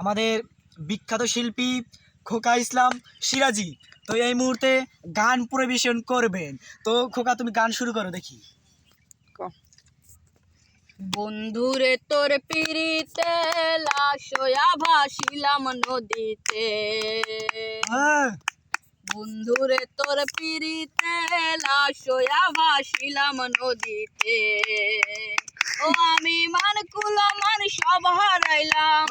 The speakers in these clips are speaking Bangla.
আমাদের বিখ্যাত শিল্পী খোকা ইসলাম সিরাজি তো এই মুহূর্তে গান পরিবেশন করবেন। তো খোকা তুমি গান শুরু করো দেখি। বন্ধুরে তোর পিড়িতে লাশয়া ভাসিলাম নদীতে, বন্ধুরে তোর পিড়িতে লাশয়া ভাসিলাম নদীতে। ও আমি মান কুলমান সব হারাইলাম,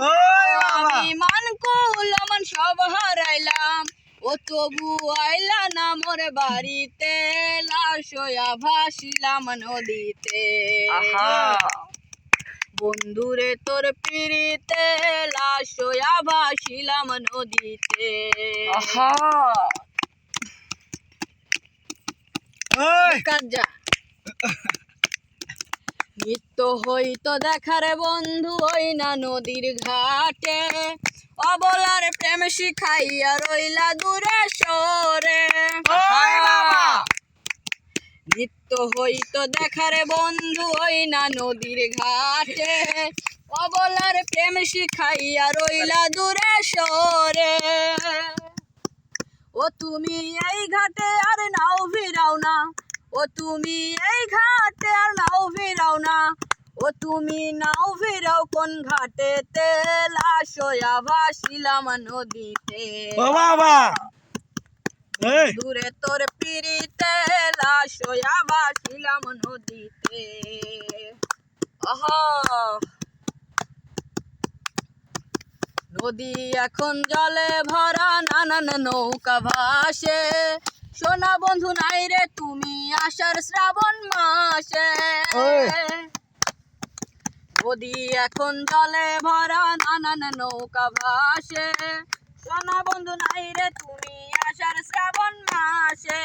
আমি মান কুলমান সব হারাইলাম। ও তবু আইলা না মোর বাড়িতে, লাশয়া ভাসিলাম নদীতে। বন্ধুরে তোর পিড়িতে লাশয়া ভাসিলাম নদীতে। কাজা নিত্য হইতো দেখারে বন্ধু ওই না নদীর ঘাটে, অবলার প্রেম শিখাইয়া রইলা দূরে সরে। নিত্য হইতো দেখারে বন্ধু ওই না নদীর ঘাটে, অবলার প্রেম শিখাইয়া রইলা দূরে সরে। ও তুমি এই ঘাটে আর নাও ফিরাও না, ও তুমি এই ঘাটে আর নাও ফিরাও না। ও তুমি নাও ফিরাও কোন ঘাটেতে, লাশয়া ভাসিলাম নদীতে। দূরে তোর পিড়িতে লাশয়া ভাসিলাম নদীতে। নদী এখন জলে ভরা, নানান নৌকা ভাসে। সোনা বন্ধু নাই রে তুমি আষাঢ় শ্রাবণ মাসে। নদী এখন জলে ভরা, নানান নৌকা ভাসে। সোনা বন্ধু নাই রে তুমি আষাঢ় শ্রাবণ মাসে।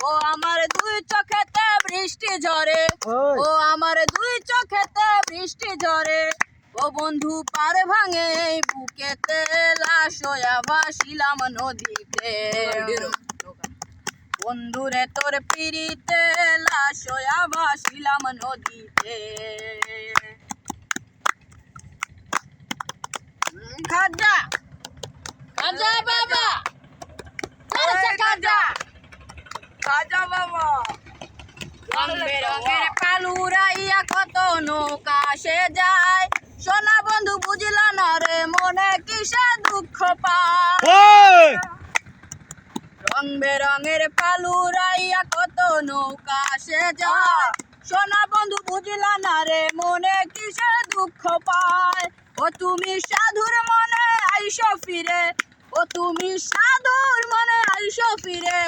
ও আমার দুই চোখেতে বৃষ্টি ঝরে, ও আমার দুই চোখেতে বৃষ্টি ঝরে। ও বন্ধু পার ভাঙে বুকেতে, লাশয়া ভাসিলাম নদীতে। বন্ধুরে তোর পিড়িতে লাশয়া ভাসিলাম নদীতে। খাজা খাজা বাবা, খাজা খাজা বাবা। রং বেরঙের পালুরাইয়া কত নৌকা সে যায়, সোনা বন্ধু বুঝলা না রে মনে কিসে দুঃখ পায়। রং বেরঙের পালুরাইয়া কত নৌকা সে যায়, সোনা বন্ধু বুঝলা না রে মনে কিসে দুঃখ পায়। ও তুমি সাধুর মনে আইসো ফিরে, ও তুমি সাধুর মনে আইসো ফিরে।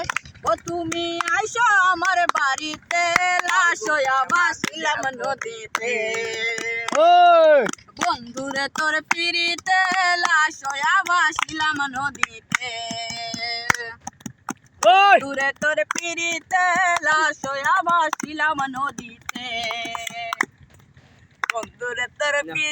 ও তুমি আইসো আমার বাড়িতে, লাশয়া ভাসিলাম নদীতে। বন্ধুরে তোর পিড়িতে লাশয়া ভাসিলাম নদীতে। বন্ধুরে তোর পিড়িতে লাশয়া ভাসিলাম নদীতে। বন্ধুরে তোর পিড়ি